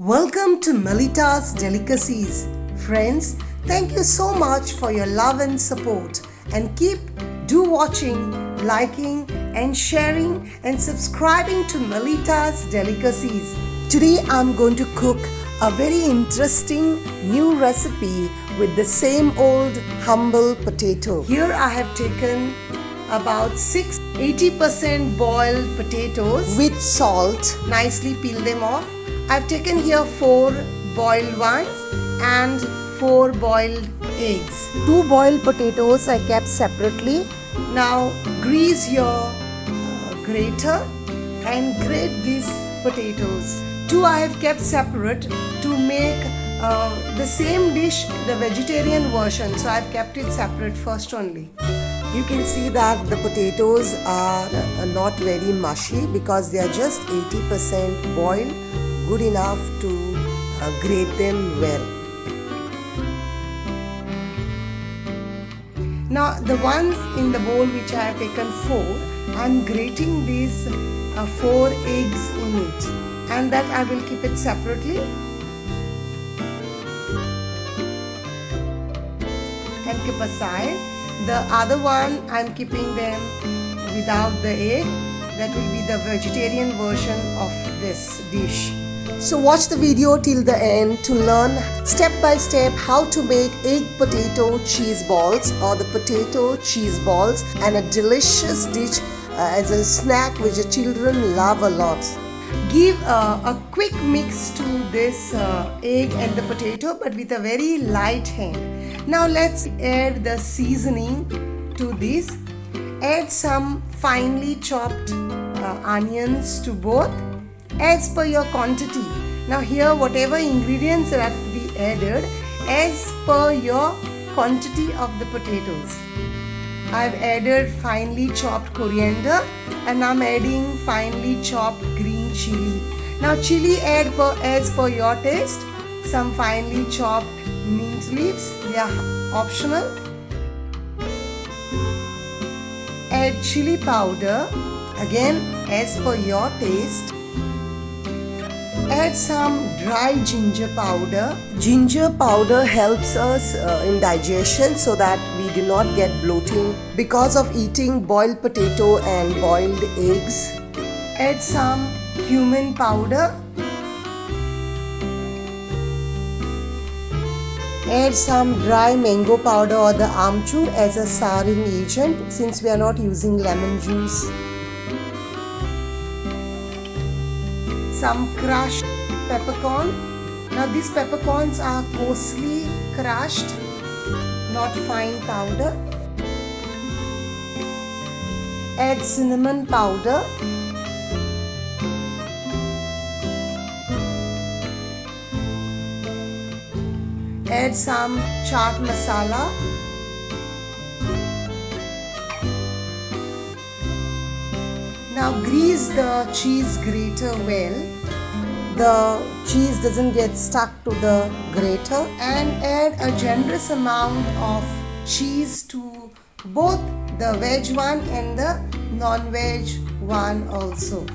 Welcome to Melita's Delicacies. Friends, thank you so much for your love and support, and do watching, liking and sharing and subscribing to Melita's Delicacies. Today I'm going to cook a very interesting new recipe with the same old humble potato. Here I have taken about 80% boiled potatoes with salt. Nicely peel them off. I've taken here 4 boiled ones and 4 boiled eggs. 2 boiled potatoes I kept separately. Now grease your grater and grate these potatoes. 2 I have kept separate to make the same dish, the vegetarian version. So I've kept it separate first only. You can see that the potatoes are not very mushy because they are just 80% boiled, good enough to grate them well. Now the ones in the bowl which I have taken 4, I am grating these 4 eggs in it, and that I will keep it separately. And keep aside. The other one I am keeping them without the egg. That will be the vegetarian version of this dish. So watch the video till the end to learn step by step how to make egg potato cheese balls or the potato cheese balls, and a delicious dish as a snack which the children love a lot. Give a quick mix to this egg and the potato, but with a very light hand. Now let's add the seasoning to this. Add some finely chopped onions to both as per your quantity. Now here whatever ingredients are to be added as per your quantity of the potatoes. I've added finely chopped coriander and I'm adding finely chopped green chili. Now chili add as per your taste. Some finely chopped mint leaves, they are optional. Add chili powder, again as per your taste. Add some dry ginger powder. Ginger powder helps us in digestion so that we do not get bloating because of eating boiled potato and boiled eggs. Add some cumin powder. Add some dry mango powder or the amchur as a souring agent since we are not using lemon juice. Some crushed peppercorn. Now these peppercorns are coarsely crushed, not fine powder. Add cinnamon powder. Add some chaat masala. Now grease the cheese grater well. The cheese doesn't get stuck to the grater, and add a generous amount of cheese to both the veg one and the non-veg one also.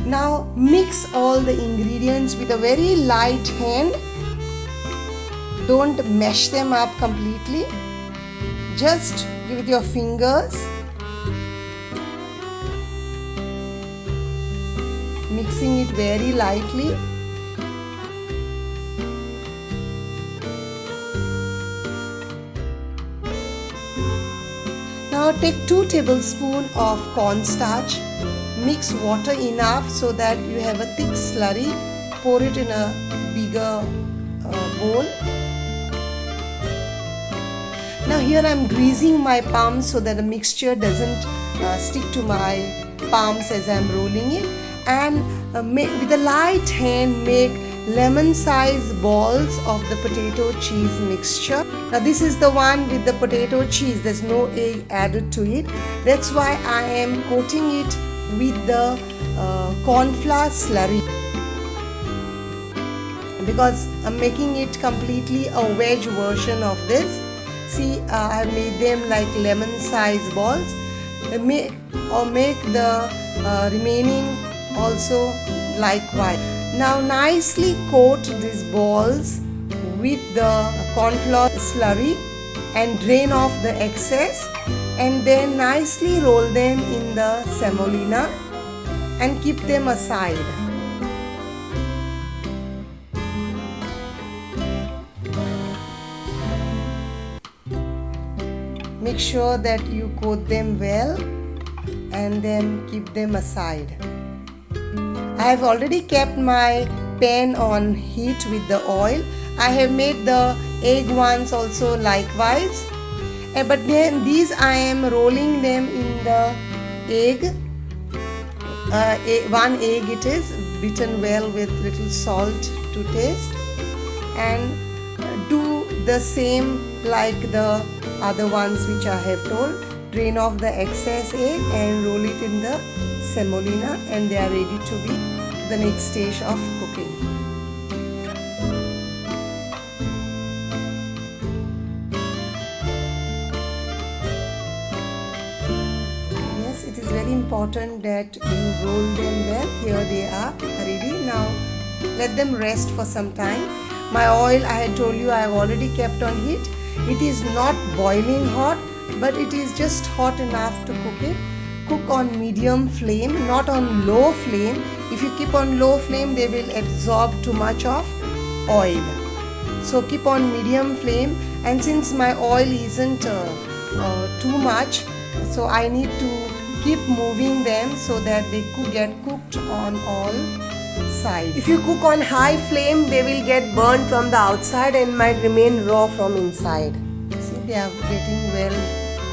Now mix all the ingredients with a very light hand. Don't mash them up completely. Just with your fingers. Mixing it very lightly. Now take 2 tablespoons of cornstarch. Mix water enough so that you have a thick slurry. Pour it in a bigger bowl. Now here I am greasing my palms so that the mixture doesn't stick to my palms as I am rolling it. And with a light hand make lemon-sized balls of the potato cheese mixture. Now this is the one with the potato cheese. There's no egg added to it. That's why I am coating it with the corn flour slurry, because I'm making it completely a veg version of this. See, I have made them like lemon sized balls. make the remaining also likewise. Now nicely coat these balls with the cornflour slurry and drain off the excess, and then nicely roll them in the semolina and keep them aside. Make sure that you coat them well and then keep them aside. I have already kept my pan on heat with the oil. I have made the egg ones also likewise. But then these I am rolling them in the egg. One egg it is, beaten well with little salt to taste. And do the same like the other ones which I have told. Drain off the excess egg and roll it in the semolina, and they are ready to be the next stage of cooking. Yes, it is very important that you roll them well. Here they are ready. Now let them rest for some time. My oil, I had told you, I have already kept on heat. It is not boiling hot, but it is just hot enough to cook it. Cook on medium flame, not on low flame. If you keep on low flame, they will absorb too much of oil. So keep on medium flame, and since my oil isn't too much, so I need to keep moving them so that they could get cooked on all sides. If you cook on high flame, they will get burned from the outside and might remain raw from inside. See, they are getting well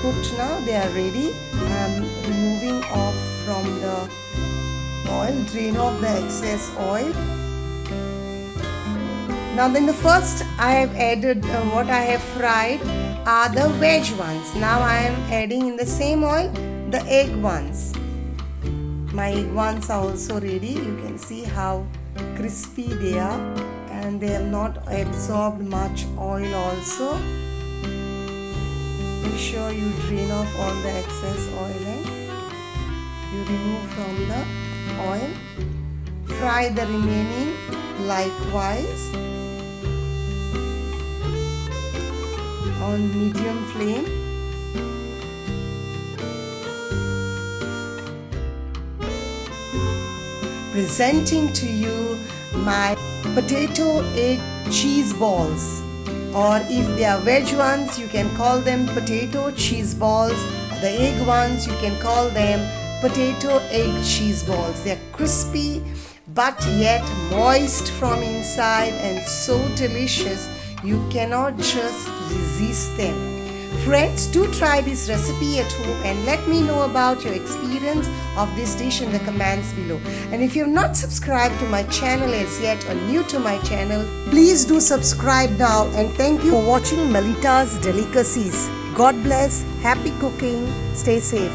cooked now. They are ready. I am removing off from the oil. Drain off the excess oil. Now then, the first I have added what I have fried are the veg ones. Now I am adding in the same oil the egg ones. My egg ones are also ready. You can see how crispy they are, and they have not absorbed much oil also. Make sure you drain off all the excess oil and you remove from the oil. Fry the remaining likewise on medium flame. Presenting to you my potato egg cheese balls, or if they are veg ones, you can call them potato cheese balls. The egg ones, you can call them potato egg cheese balls. They are crispy but yet moist from inside and so delicious, you cannot just resist them. Friends, do try this recipe at home and let me know about your experience of this dish in the comments below. And if you have not subscribed to my channel as yet or new to my channel, please do subscribe now, and thank you for watching Melita's Delicacies. God bless, happy cooking, stay safe.